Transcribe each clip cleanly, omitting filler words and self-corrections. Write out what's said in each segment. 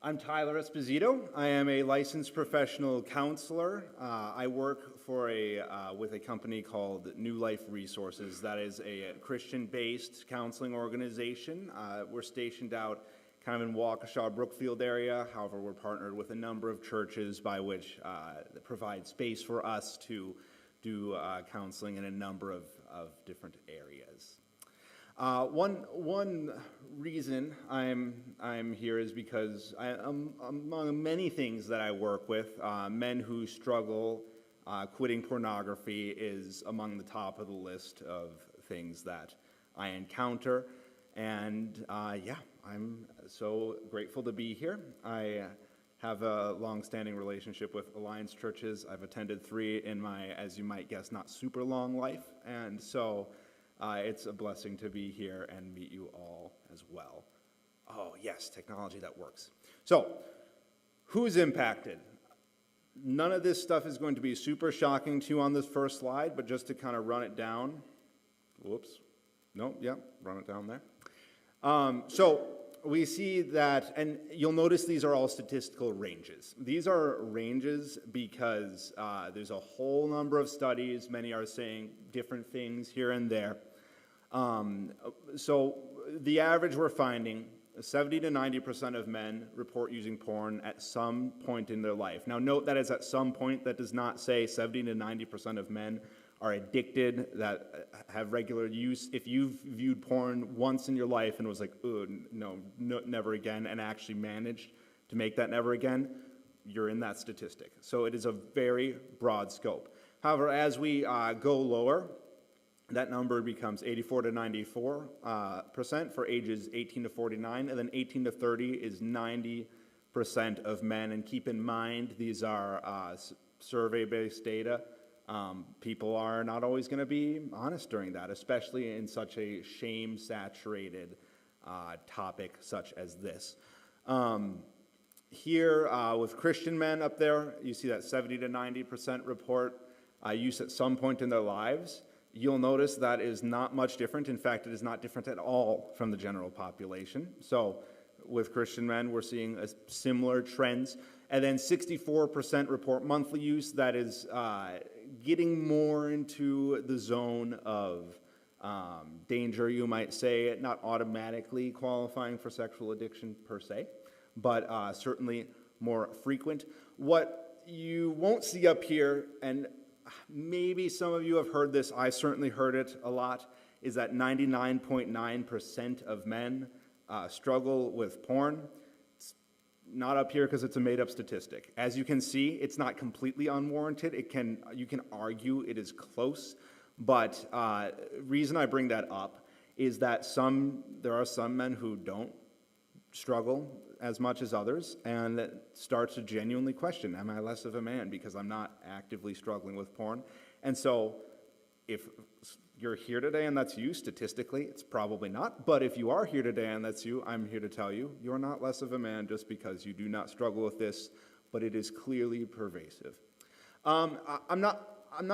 I'm Tyler Esposito. I am a licensed professional counselor. I work with a company called New Life Resources. That is a Christian-based counseling organization. We're stationed out kind of in Waukesha, Brookfield area. However, we're partnered with a number of churches by which provide space for us to do counseling in a number of different areas. One reason I'm here is because among many things that I work with, men who struggle quitting pornography is among the top of the list of things that I encounter. And I'm so grateful to be here. I have a long-standing relationship with Alliance churches. I've attended 3 in my, as you might guess, not super long life. And so it's a blessing to be here and meet you all as well. Oh, yes, technology that works. So, who's impacted? None of this stuff is going to be super shocking to you on this first slide, but just to kind of run it down. Whoops. No, yeah, run it down there. So, we see that, and you'll notice these are all statistical ranges. These are ranges because there's a whole number of studies. Many are saying different things here and there. So the average we're finding, 70 to 90% of men report using porn at some point in their life. Now note that is at some point. That does not say 70 to 90% of men are addicted, that have regular use. If you've viewed porn once in your life and was like, oh, no, never again, and actually managed to make that never again, you're in that statistic. So it is a very broad scope. However, as we go lower, that number becomes 84 to 94% for ages 18 to 49, and then 18 to 30 is 90% of men. And keep in mind, these are survey-based data. People are not always going to be honest during that, especially in such a shame-saturated topic such as this. Here, with Christian men up there, you see that 70 to 90% report use at some point in their lives. You'll notice that is not much different. In fact, it is not different at all from the general population. So with Christian men, we're seeing similar trends. And then 64% report monthly use. That is getting more into the zone of danger, you might say, not automatically qualifying for sexual addiction per se, but certainly more frequent. What you won't see up here, and maybe some of you have heard this, I certainly heard it a lot, is that 99.9% of men struggle with porn. It's not up here because it's a made-up statistic. As you can see, it's not completely unwarranted. You can argue it is close, but reason I bring that up is that there are some men who don't struggle as much as others, and that starts to genuinely question, am I less of a man because I'm not actively struggling with porn? And so if you're here today and that's you, statistically, it's probably not, but if you are here today and that's you, I'm here to tell you, you're not less of a man just because you do not struggle with this, but it is clearly pervasive. I'm not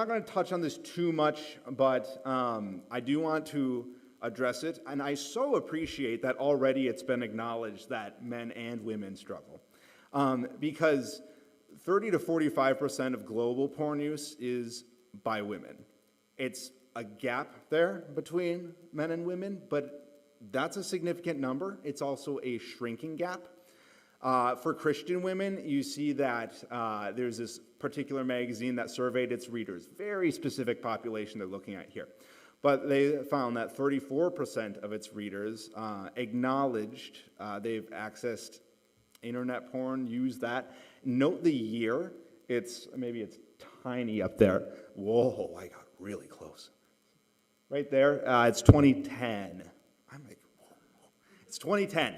going to touch on this too much, but I do want to address it, and I so appreciate that already it's been acknowledged that men and women struggle, because 30 to 45% of global porn use is by women. It's a gap there between men and women, but that's a significant number. It's also a shrinking gap. For Christian women, you see that there's this particular magazine that surveyed its readers, very specific population they're looking at here. But they found that 34% of its readers acknowledged they've accessed internet porn, used that. Note the year. Maybe it's tiny up there. Whoa, I got really close. Right there, it's 2010. I'm like, whoa. It's 2010.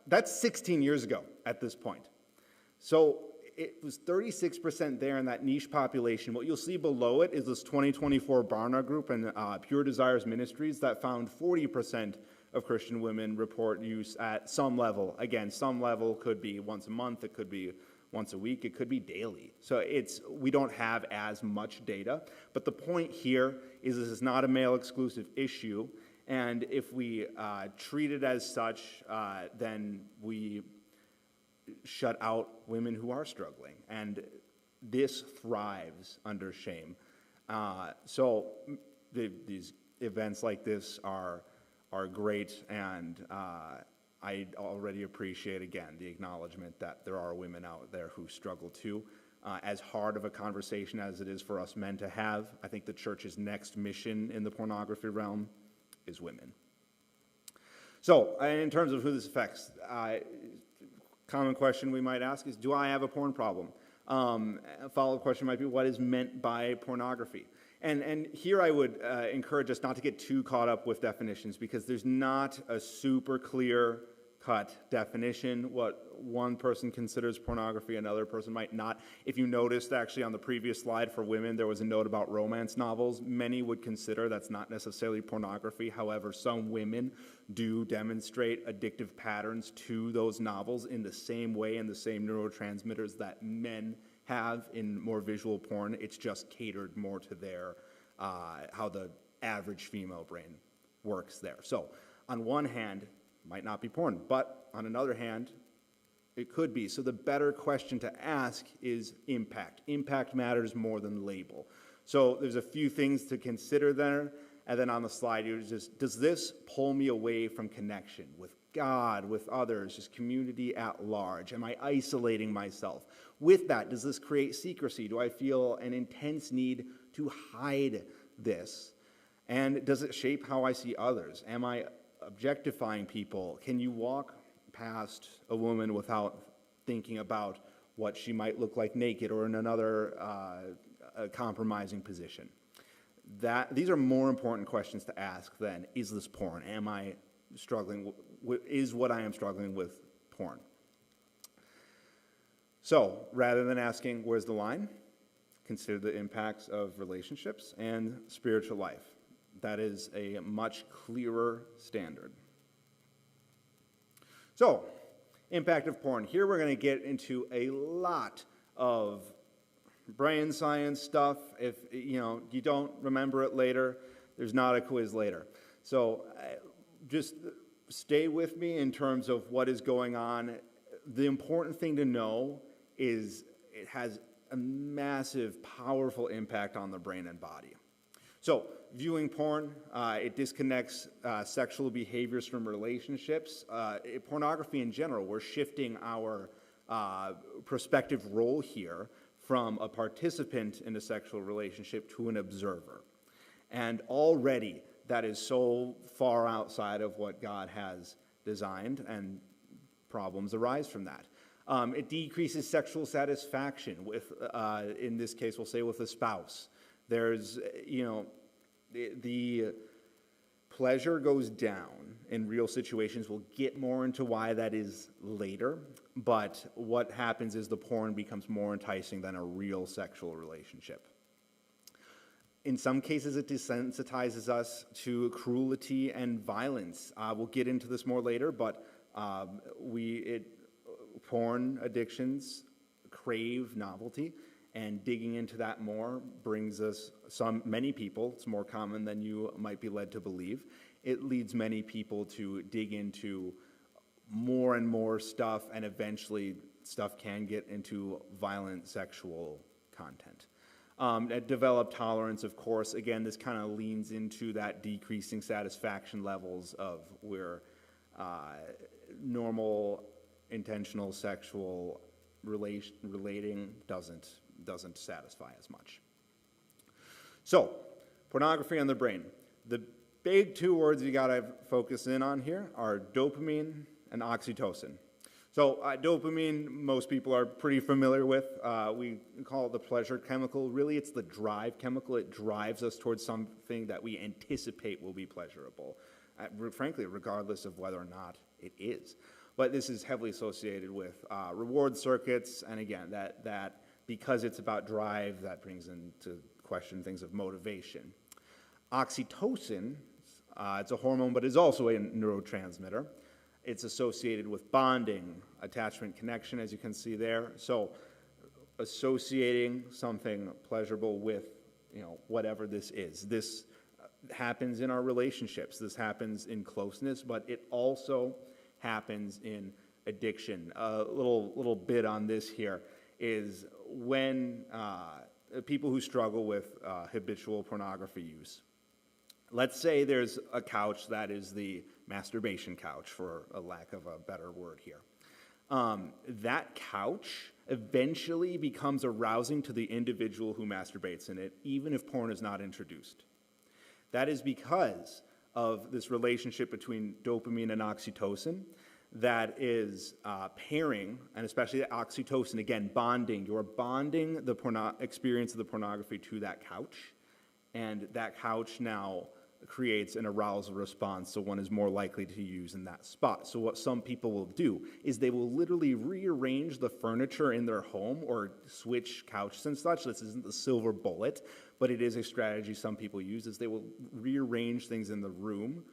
That's 16 years ago at this point. So it was 36% there in that niche population. What you'll see below it is this 2024 Barna Group and Pure Desires Ministries that found 40% of Christian women report use at some level. Again, some level could be once a month, it could be once a week, it could be daily. So we don't have as much data. But the point here is this is not a male exclusive issue. And if we treat it as such, then we shut out women who are struggling. And this thrives under shame. So these events like this are great, and I already appreciate, again, the acknowledgement that there are women out there who struggle too. As hard of a conversation as it is for us men to have, I think the church's next mission in the pornography realm is women. So, in terms of who this affects, common question we might ask is, do I have a porn problem? A follow-up question might be, what is meant by pornography? And here I would encourage us not to get too caught up with definitions, because there's not a super clear-cut definition. What one person considers pornography, another person might not. If you noticed, actually, on the previous slide for women, there was a note about romance novels. Many would consider that's not necessarily pornography. However, some women do demonstrate addictive patterns to those novels in the same way, and the same neurotransmitters that men have in more visual porn. It's just catered more to their how the average female brain works there. So on one hand, might not be porn, but on another hand, it could be. So the better question to ask is impact. Impact matters more than label. So there's a few things to consider there. And then on the slide, you're just, does this pull me away from connection with God, with others, just community at large? Am I isolating myself? With that, does this create secrecy? Do I feel an intense need to hide this? And does it shape how I see others? Am I objectifying people? Can you walk past a woman without thinking about what she might look like naked or in another compromising position? These are more important questions to ask than, is this porn? Am I struggling is what I am struggling with porn? So rather than asking, where's the line? Consider the impacts of relationships and spiritual life. That is a much clearer standard. So, impact of porn. Here we're going to get into a lot of brain science stuff. If you don't remember it later, there's not a quiz later. So just stay with me in terms of what is going on. The important thing to know is it has a massive, powerful impact on the brain and body. So viewing porn, it disconnects sexual behaviors from relationships. Pornography in general, we're shifting our prospective role here from a participant in a sexual relationship to an observer. And already that is so far outside of what God has designed, and problems arise from that. It decreases sexual satisfaction with, in this case, we'll say with a spouse. There's, the pleasure goes down in real situations. We'll get more into why that is later, but what happens is the porn becomes more enticing than a real sexual relationship. In some cases, it desensitizes us to cruelty and violence. We'll get into this more later, but porn addictions crave novelty, and digging into that more brings us many people, it's more common than you might be led to believe, it leads many people to dig into more and more stuff, and eventually stuff can get into violent sexual content. Develop tolerance, of course. Again, this kind of leans into that decreasing satisfaction levels of where normal intentional sexual relating doesn't satisfy as much. So, pornography on the brain. The big two words you gotta focus in on here are dopamine and oxytocin. So dopamine, most people are pretty familiar with. We call it the pleasure chemical. Really, it's the drive chemical. It drives us towards something that we anticipate will be pleasurable, frankly, regardless of whether or not it is. But this is heavily associated with reward circuits, and again, that because it's about drive, that brings into question things of motivation. Oxytocin, it's a hormone, but is also a neurotransmitter. It's associated with bonding, attachment, connection, as you can see there. So associating something pleasurable with, whatever this is. This happens in our relationships. This happens in closeness, but it also happens in addiction. A little bit on this here is when people who struggle with habitual pornography use. Let's say there's a couch that is the masturbation couch, for a lack of a better word here. That couch eventually becomes arousing to the individual who masturbates in it, even if porn is not introduced. That is because of this relationship between dopamine and oxytocin that is pairing, and especially the oxytocin, again, bonding. You're bonding the experience of the pornography to that couch, and that couch now creates an arousal response, so one is more likely to use in that spot. So what some people will do is they will literally rearrange the furniture in their home or switch couches and such. This isn't the silver bullet, but it is a strategy some people use, is they will rearrange things in the room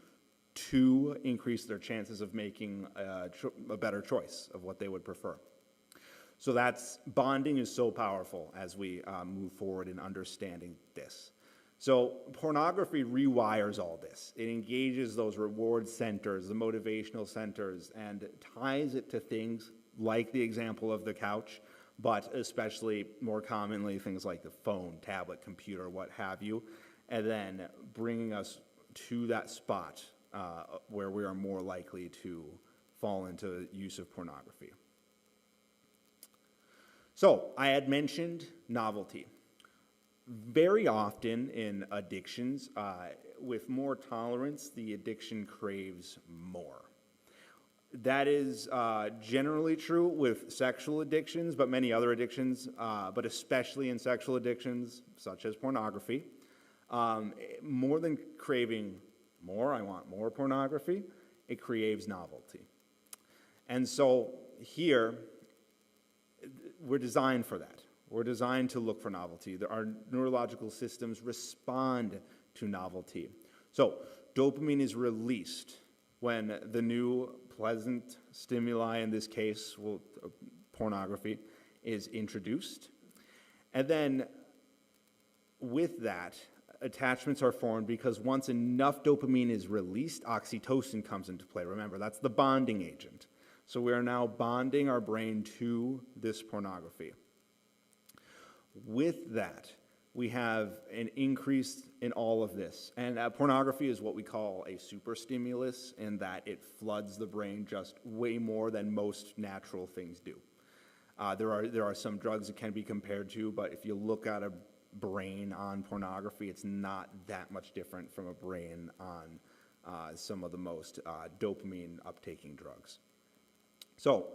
to increase their chances of making a better choice of what they would prefer. So bonding is so powerful as we move forward in understanding this. So pornography rewires all this. It engages those reward centers, the motivational centers, and ties it to things like the example of the couch, but especially more commonly things like the phone, tablet, computer, what have you, and then bringing us to that spot where we are more likely to fall into use of pornography. So I had mentioned novelty. Very often in addictions, with more tolerance, the addiction craves more. That is generally true with sexual addictions, but many other addictions, but especially in sexual addictions, such as pornography. More than craving more, I want more pornography, it craves novelty. And so here, we're designed for that. We're designed to look for novelty. Our neurological systems respond to novelty. So dopamine is released when the new pleasant stimuli, in this case, pornography, is introduced. And then with that, attachments are formed because once enough dopamine is released, oxytocin comes into play. Remember, that's the bonding agent. So we are now bonding our brain to this pornography. With that, we have an increase in all of this. And pornography is what we call a superstimulus in that it floods the brain just way more than most natural things do. There are some drugs it can be compared to, but if you look at a brain on pornography, it's not that much different from a brain on some of the most dopamine uptaking drugs. So,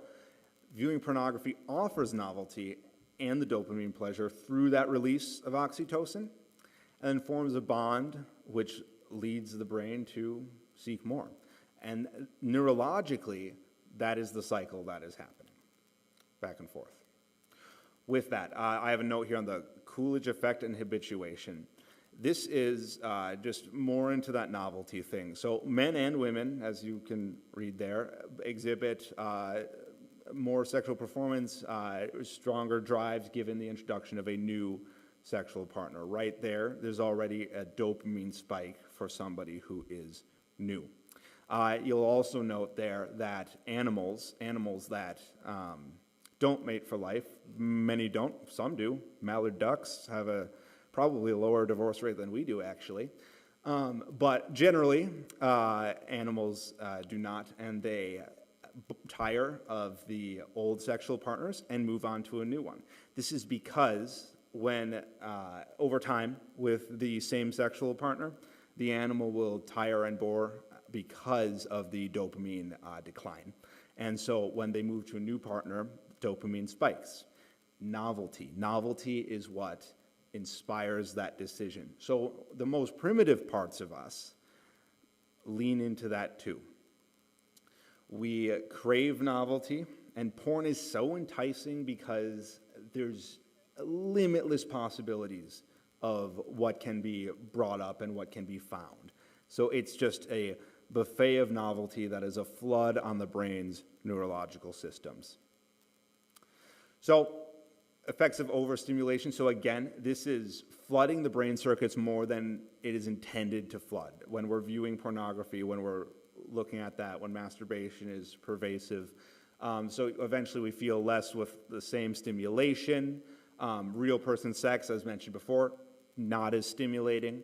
viewing pornography offers novelty and the dopamine pleasure through that release of oxytocin, and then forms a bond which leads the brain to seek more. And neurologically, that is the cycle that is happening, back and forth. With that, I have a note here on the Coolidge effect and habituation. This is just more into that novelty thing. So men and women, as you can read there, exhibit more sexual performance, stronger drives given the introduction of a new sexual partner. Right there, there's already a dopamine spike for somebody who is new. You'll also note there that animals that don't mate for life, many don't, some do. Mallard ducks have probably a lower divorce rate than we do, actually. But generally, animals do not, and they tire of the old sexual partners and move on to a new one. This is because when, over time, with the same sexual partner, the animal will tire and bore because of the dopamine decline. And so when they move to a new partner, dopamine spikes. Novelty is what inspires that decision. So the most primitive parts of us lean into that too. We crave novelty, and porn is so enticing because there's limitless possibilities of what can be brought up and what can be found. So it's just a buffet of novelty that is a flood on the brain's neurological systems. So Effects of overstimulation. So again, this is flooding the brain circuits more than it is intended to flood. When we're viewing pornography, when we're looking at that, when masturbation is pervasive. So eventually we feel less with the same stimulation. Real person sex, as mentioned before, not as stimulating.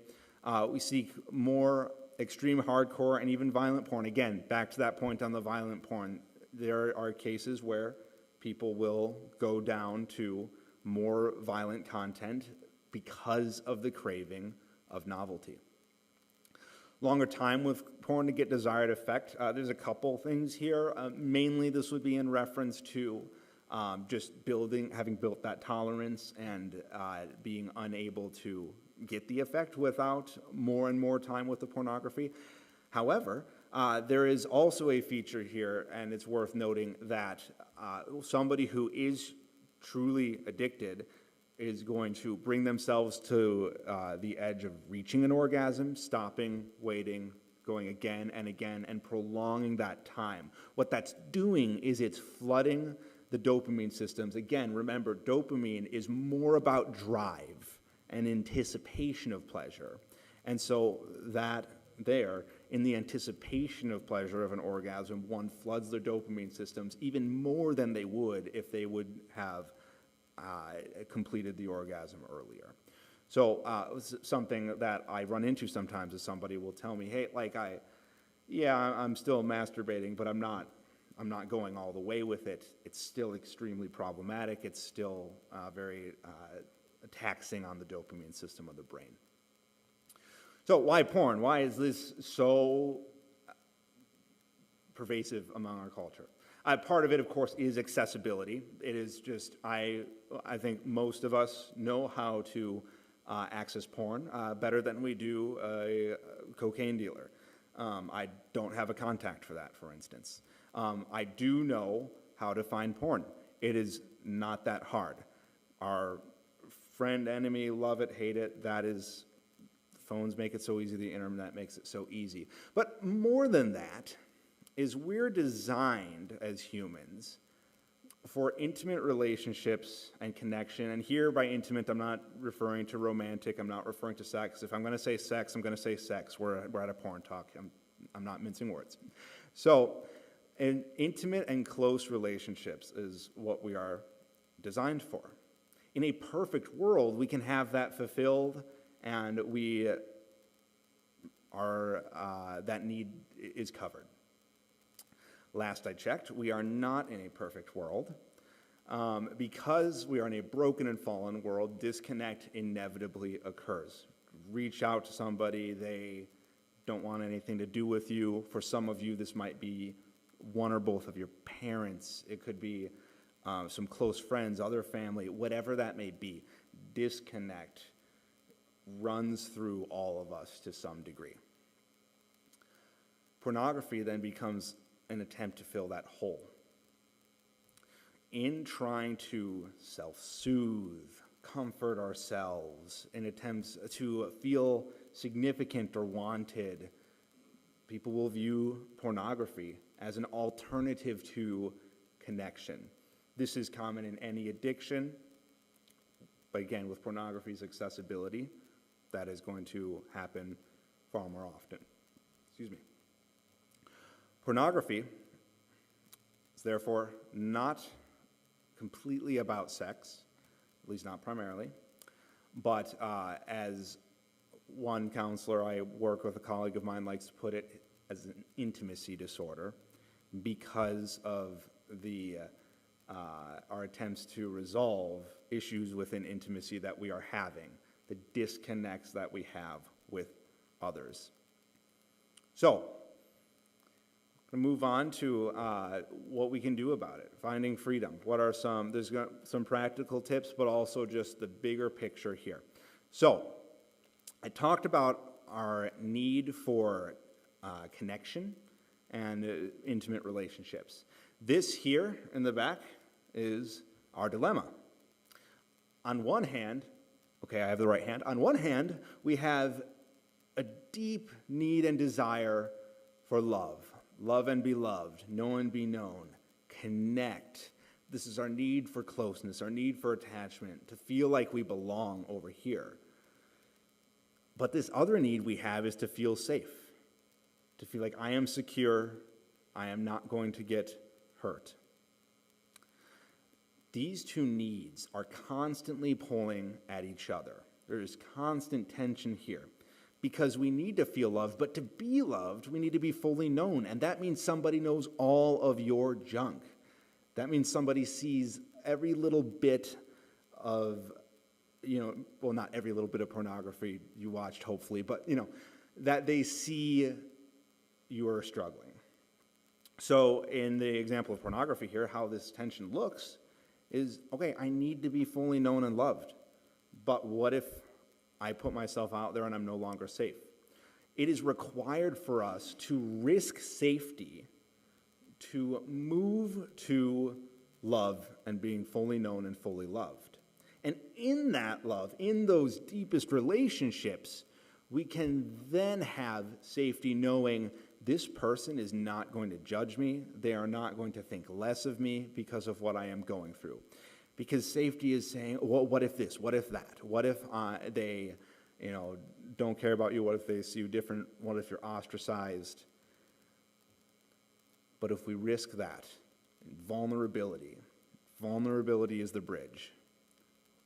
We seek more extreme hardcore and even violent porn. Again, back to that point on the violent porn, there are cases where people will go down to more violent content because of the craving of novelty. Longer time with porn to get desired effect. There's a couple things here. Mainly this would be in reference to just having built that tolerance and being unable to get the effect without more and more time with the pornography. However, there is also a feature here, and it's worth noting that somebody who is truly addicted is going to bring themselves to the edge of reaching an orgasm, stopping, waiting, going again and again, and prolonging that time. What that's doing is it's flooding the dopamine systems. Again, remember, dopamine is more about drive and anticipation of pleasure. And so that there, in the anticipation of pleasure of an orgasm, one floods their dopamine systems even more than they would if they would have completed the orgasm earlier. So something that I run into sometimes is somebody will tell me, hey, I'm still masturbating, but I'm not going all the way with it. It's still extremely problematic. It's still very taxing on the dopamine system of the brain. So why porn? Why is this so pervasive among our culture? Part of it, of course, is accessibility. It is just, I think most of us know how to access porn better than we do a cocaine dealer. I don't have a contact for that, for instance. I do know how to find porn. It is not that hard. Our friend, enemy, love it, hate it, that is, phones make it so easy, the internet makes it so easy. But more than that is we're designed as humans for intimate relationships and connection. And here by intimate, I'm not referring to romantic, I'm not referring to sex. If I'm going to say sex, I'm going to say sex. We're at a porn talk. I'm not mincing words. So, intimate and close relationships is what we are designed for. In a perfect world, we can have that fulfilled, and we are that need is covered. Last I checked, we are not in a perfect world. Because we are in a broken and fallen world, disconnect inevitably occurs. Reach out to somebody, they don't want anything to do with you. For some of you, this might be one or both of your parents. It could be some close friends, other family, whatever that may be. Disconnect runs through all of us to some degree. Pornography then becomes an attempt to fill that hole. In trying to self-soothe, comfort ourselves, in attempts to feel significant or wanted, people will view pornography as an alternative to connection. This is common in any addiction, but again, with pornography's accessibility, that is going to happen far more often. Excuse me. Pornography is therefore not completely about sex, at least not primarily, but as one counselor I work with, a colleague of mine, likes to put it, as an intimacy disorder, because of our attempts to resolve issues within intimacy that we are having, the disconnects that we have with others. So, I'm going to move on to what we can do about it, finding freedom. What are there's some practical tips, but also just the bigger picture here. So, I talked about our need for connection and intimate relationships. This here in the back is our dilemma. On one hand, okay, I have the right hand. On one hand, we have a deep need and desire for love. Love and be loved, know and be known, connect. This is our need for closeness, our need for attachment, to feel like we belong over here. But this other need we have is to feel safe, to feel like I am secure, I am not going to get hurt. These two needs are constantly pulling at each other. There is constant tension here because we need to feel loved, but to be loved, we need to be fully known. And that means somebody knows all of your junk. That means somebody sees every little bit of, well, not every little bit of pornography you watched, hopefully, but, that they see you are struggling. So in the example of pornography here, how this tension looks is, okay, I need to be fully known and loved. But what if I put myself out there and I'm no longer safe? It is required for us to risk safety, to move to love and being fully known and fully loved. And in that love, in those deepest relationships, we can then have safety knowing this person is not going to judge me. They are not going to think less of me because of what I am going through. Because safety is saying, well, what if this? What if that? What if they, don't care about you? What if they see you different? What if you're ostracized? But if we risk that, vulnerability is the bridge.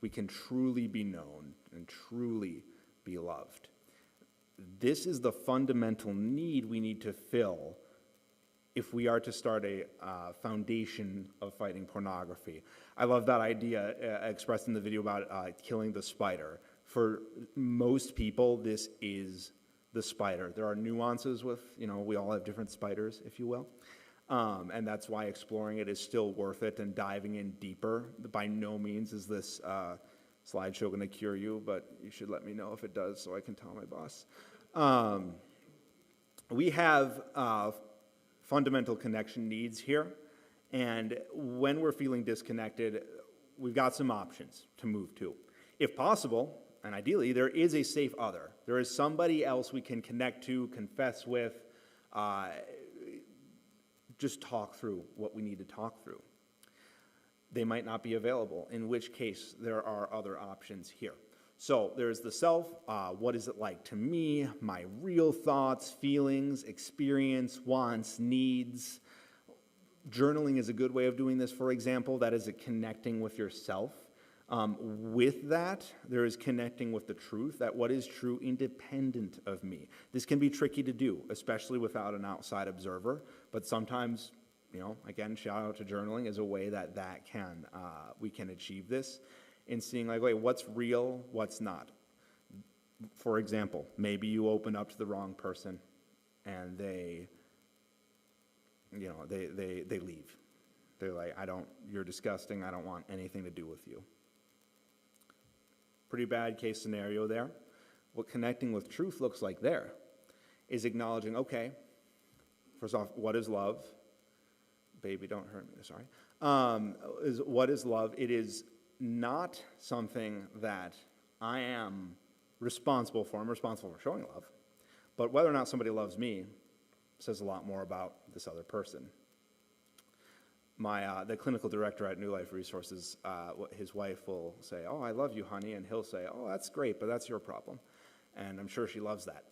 We can truly be known and truly be loved. This is the fundamental need we need to fill if we are to start a foundation of fighting pornography. I love that idea expressed in the video about killing the spider. For most people, this is the spider. There are nuances with, we all have different spiders, if you will. And that's why exploring it is still worth it and diving in deeper. By no means is this slideshow going to cure you, but you should let me know if it does so I can tell my boss. We have fundamental connection needs here, and when we're feeling disconnected, we've got some options to move to. If possible, and ideally, there is a safe other. There is somebody else we can connect to, confess with, just talk through what we need to talk through. They might not be available, in which case there are other options here. So there's the self, what is it like to me, my real thoughts, feelings, experience, wants, needs. Journaling is a good way of doing this, for example. That is a connecting with yourself. With that, there is connecting with the truth, that what is true independent of me. This can be tricky to do, especially without an outside observer, but sometimes, again, shout out to journaling as a way that we can achieve this in seeing like, wait, what's real, what's not. For example, maybe you open up to the wrong person and they leave. They're like, you're disgusting, I don't want anything to do with you. Pretty bad case scenario there. What connecting with truth looks like there is acknowledging, okay, first off, what is love? Baby, don't hurt me, sorry. What is love? It is not something that I am responsible for. I'm responsible for showing love. But whether or not somebody loves me says a lot more about this other person. The clinical director at New Life Resources, his wife will say, "Oh, I love you, honey," and he'll say, "Oh, that's great, but that's your problem." And I'm sure she loves that.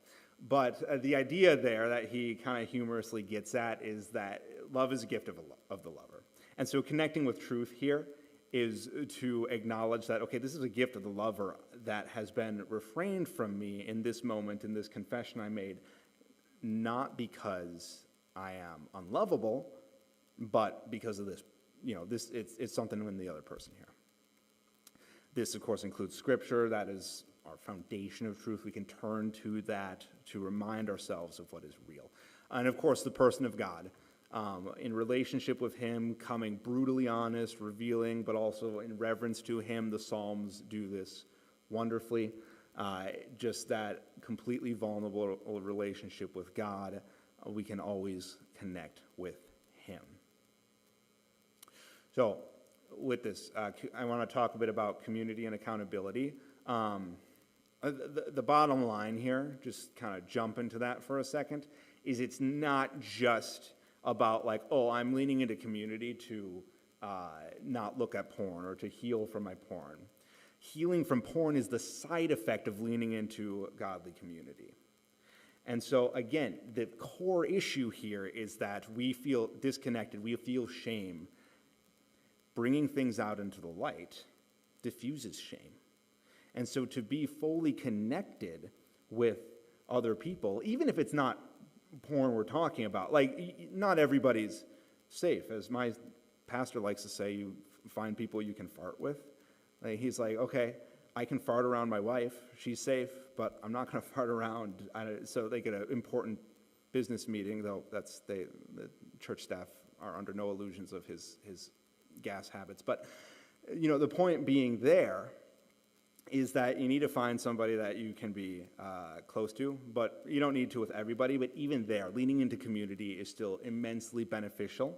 But the idea there that he kind of humorously gets at is that love is a gift of the lover. And so connecting with truth here is to acknowledge that, okay, this is a gift of the lover that has been refrained from me in this moment, in this confession I made, not because I am unlovable, but because of this, it's something in the other person here. This, of course, includes Scripture. That is our foundation of truth. We can turn to that to remind ourselves of what is real. And, of course, the person of God. In relationship with Him, coming brutally honest, revealing, but also in reverence to Him. The Psalms do this wonderfully. Just that completely vulnerable relationship with God, we can always connect with Him. So, with this, I want to talk a bit about community and accountability. The bottom line here, just kind of jump into that for a second, is it's not just about like, oh, I'm leaning into community to not look at porn or to heal from my porn. Healing from porn is the side effect of leaning into godly community. And so, again, the core issue here is that we feel disconnected, we feel shame. Bringing things out into the light diffuses shame. And so to be fully connected with other people, even if it's not porn we're talking about, like, not everybody's safe. As my pastor likes to say, you find people you can fart with. Like, he's like, okay, I can fart around my wife, she's safe, but I'm not going to fart around. So they get an important business meeting, though the church staff are under no illusions of his gas habits. But, the point being there is that you need to find somebody that you can be close to, but you don't need to with everybody. But even there, leaning into community is still immensely beneficial,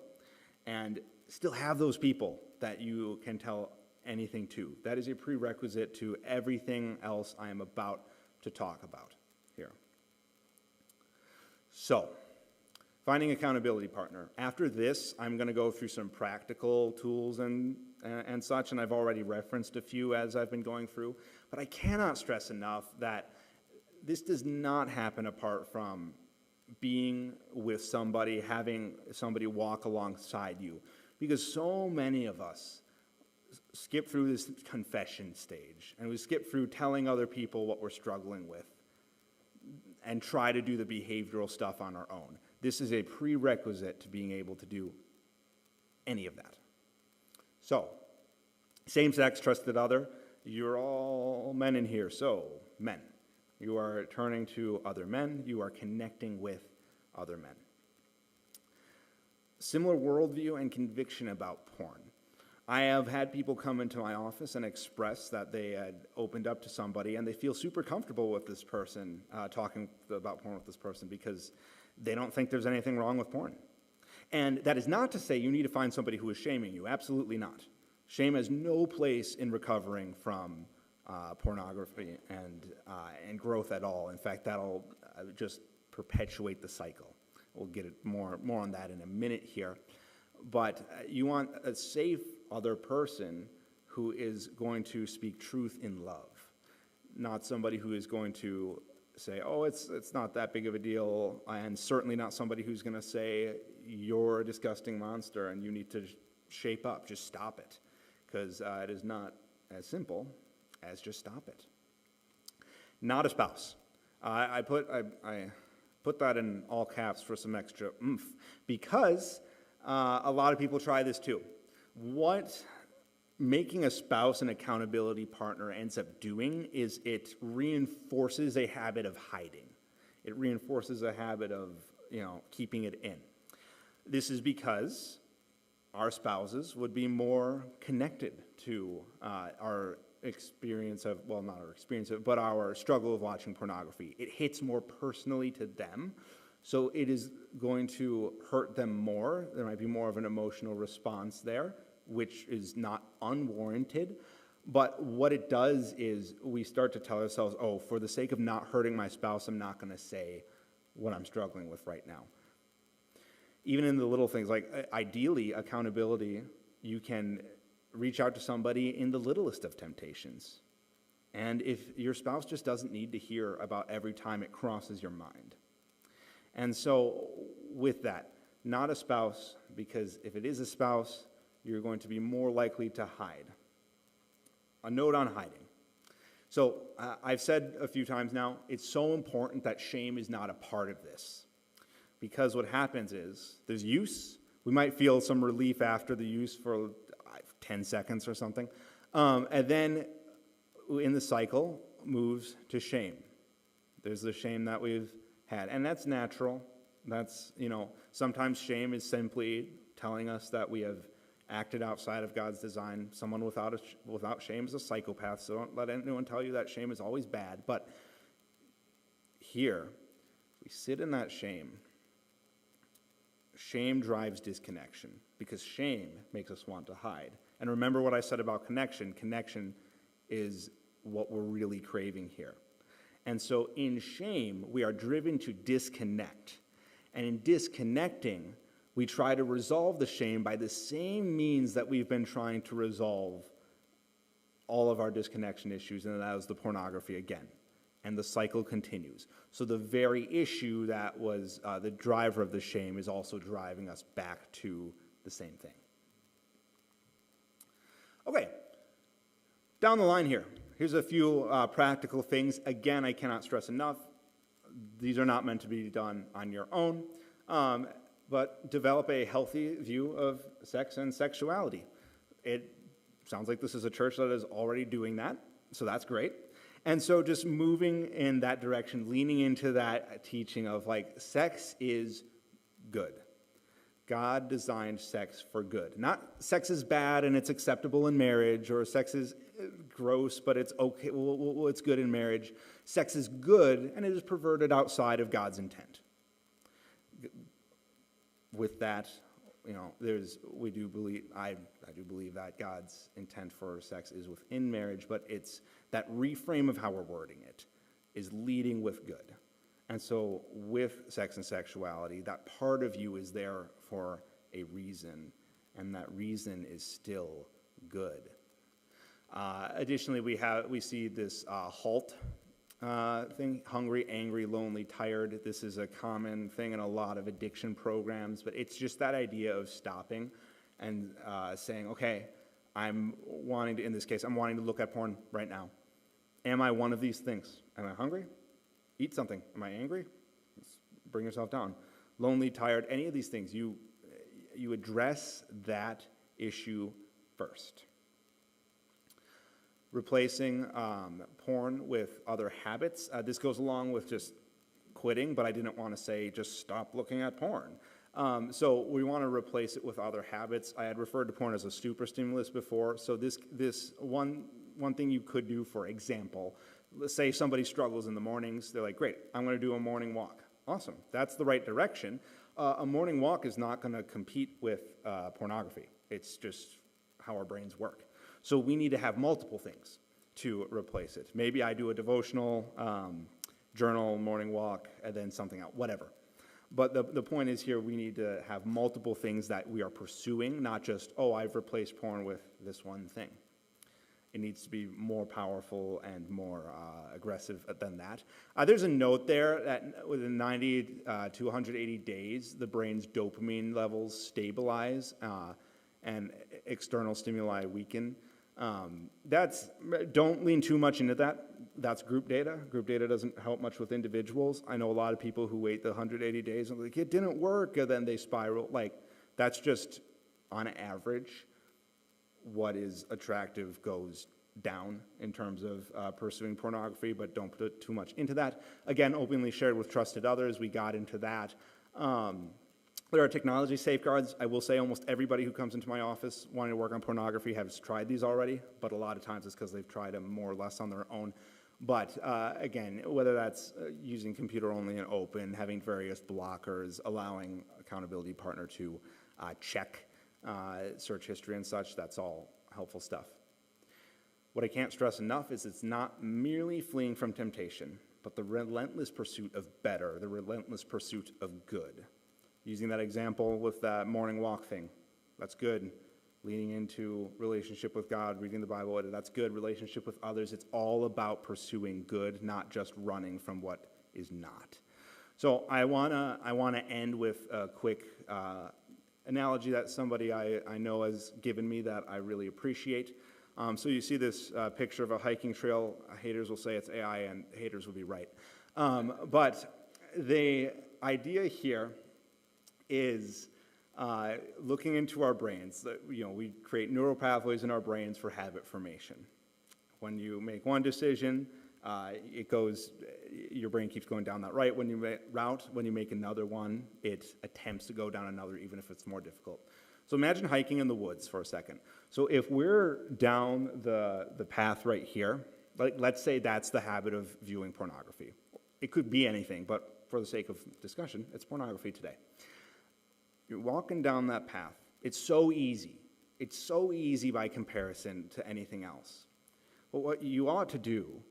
and still have those people that you can tell anything to. That is a prerequisite to everything else I am about to talk about here. So, finding accountability partner. After this, I'm going to go through some practical tools and such, and I've already referenced a few as I've been going through, but I cannot stress enough that this does not happen apart from being with somebody, having somebody walk alongside you, because so many of us skip through this confession stage, and we skip through telling other people what we're struggling with and try to do the behavioral stuff on our own. This is a prerequisite to being able to do any of that. So, same-sex, trusted other, you're all men in here. So, men, you are turning to other men, you are connecting with other men. Similar worldview and conviction about porn. I have had people come into my office and express that they had opened up to somebody and they feel super comfortable with this person, talking about porn with this person, because they don't think there's anything wrong with porn. And that is not to say you need to find somebody who is shaming you. Absolutely not. Shame has no place in recovering from pornography and growth at all. In fact, that'll just perpetuate the cycle. We'll get more on that in a minute here. But you want a safe other person who is going to speak truth in love, not somebody who is going to say, oh, it's not that big of a deal, and certainly not somebody who's going to say, you're a disgusting monster and you need to shape up, just stop it, because it is not as simple as just stop it. Not a spouse. I put that in all caps for some extra oomph, because a lot of people try this too. What making a spouse an accountability partner ends up doing is it reinforces a habit of hiding. It reinforces a habit of, keeping it in. This is because our spouses would be more connected to our experience of, well, not our experience of, but our struggle of watching pornography. It hits more personally to them, so it is going to hurt them more. There might be more of an emotional response there, which is not unwarranted. But what it does is we start to tell ourselves, oh, for the sake of not hurting my spouse, I'm not going to say what I'm struggling with right now. Even in the little things, like ideally, accountability, you can reach out to somebody in the littlest of temptations. And if your spouse just doesn't need to hear about every time it crosses your mind. And so with that, not a spouse, because if it is a spouse, you're going to be more likely to hide. A note on hiding. So I've said a few times now, it's so important that shame is not a part of this. Because what happens is, there's use. We might feel some relief after the use for 10 seconds or something. And then in the cycle moves to shame. There's the shame that we've had. And that's natural. That's, sometimes shame is simply telling us that we have acted outside of God's design. Someone without shame is a psychopath, so don't let anyone tell you that shame is always bad. But here, we sit in that shame. Shame drives disconnection, because shame makes us want to hide. And remember what I said about connection. Connection is what we're really craving here. And so in shame, we are driven to disconnect. And in disconnecting, We try to resolve the shame by the same means that we've been trying to resolve all of our disconnection issues, and that is the pornography again. And the cycle continues. So the very issue that was the driver of the shame is also driving us back to the same thing. Okay, down the line here. Here's a few practical things. Again, I cannot stress enough, these are not meant to be done on your own, but develop a healthy view of sex and sexuality. It sounds like this is a church that is already doing that, so that's great. And so just moving in that direction, leaning into that teaching of like, sex is good. God designed sex for good. Not sex is bad and it's acceptable in marriage, or sex is gross but it's okay, well, it's good in marriage. Sex is good and it is perverted outside of God's intent. With that, I do believe that God's intent for sex is within marriage, but it's that reframe of how we're wording it is leading with good. And so with sex and sexuality, that part of you is there for a reason, and that reason is still good. Additionally, we see this HALT thing, hungry, angry, lonely, tired. This is a common thing in a lot of addiction programs, but it's just that idea of stopping and saying, okay, in this case, I'm wanting to look at porn right now. Am I one of these things? Am I hungry? Eat something. Am I angry? Bring yourself down. Lonely, tired, any of these things, you address that issue first. Replacing porn with other habits. This goes along with just quitting, but I didn't want to say just stop looking at porn. So we want to replace it with other habits. I had referred to porn as a super stimulus before, so this one thing you could do, for example, let's say somebody struggles in the mornings, they're like, great, I'm going to do a morning walk. Awesome, that's the right direction. A morning walk is not going to compete with pornography. It's just how our brains work. So we need to have multiple things to replace it. Maybe I do a devotional, journal, morning walk, and then something else, whatever. But the point is here, we need to have multiple things that we are pursuing, not just, oh, I've replaced porn with this one thing. It needs to be more powerful and more aggressive than that. There's a note there that within 90 to 180 days, the brain's dopamine levels stabilize and external stimuli weaken. Don't lean too much into that. That's group data. Group data doesn't help much with individuals. I know a lot of people who wait the 180 days and like, it didn't work, and then they spiral. Like, that's just on average. What is attractive goes down in terms of pursuing pornography, but don't put too much into that. Again, openly shared with trusted others, we got into that. There are technology safeguards. I will say almost everybody who comes into my office wanting to work on pornography has tried these already, but a lot of times it's because they've tried them more or less on their own. But again, whether that's using computer only and open, having various blockers, allowing accountability partner to check search history and such, that's all helpful stuff. What I can't stress enough is it's not merely fleeing from temptation, but the relentless pursuit of better, the relentless pursuit of good. Using that example with that morning walk thing, that's good. Leaning into relationship with God, reading the Bible, that's good. Relationship with others, it's all about pursuing good, not just running from what is not. So I wanna end with a quick analogy that somebody I know has given me that I really appreciate. So you see this picture of a hiking trail. Haters will say it's AI, and haters will be right. But the idea here is looking into our brains. We create neural pathways in our brains for habit formation. When you make one decision, your brain keeps going down that route. When you make another one, it attempts to go down another, even if it's more difficult. So imagine hiking in the woods for a second. So if we're down the path right here, let's say that's the habit of viewing pornography. It could be anything, but for the sake of discussion, it's pornography today. You're walking down that path. It's so easy. It's so easy by comparison to anything else. But what you ought to do,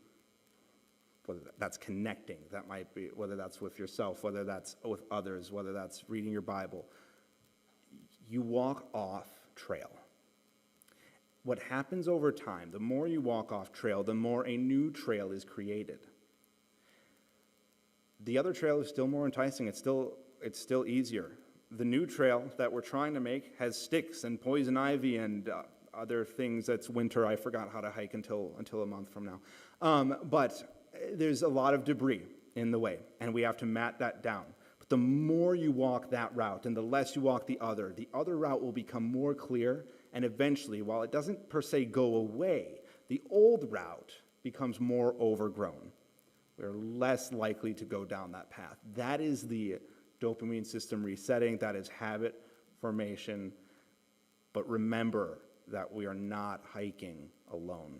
whether that's connecting, that might be, whether that's with yourself, whether that's with others, whether that's reading your Bible, you walk off trail. What happens over time, the more you walk off trail, the more a new trail is created. The other trail is still more enticing. It's still easier. The new trail that we're trying to make has sticks and poison ivy and other things. That's winter. I forgot how to hike until a month from now. But there's a lot of debris in the way, and we have to mat that down. But the more you walk that route and the less you walk the other route will become more clear, and eventually, while it doesn't per se go away, the old route becomes more overgrown. We're less likely to go down that path. That is the dopamine system resetting. That is habit formation. But remember that we are not hiking alone.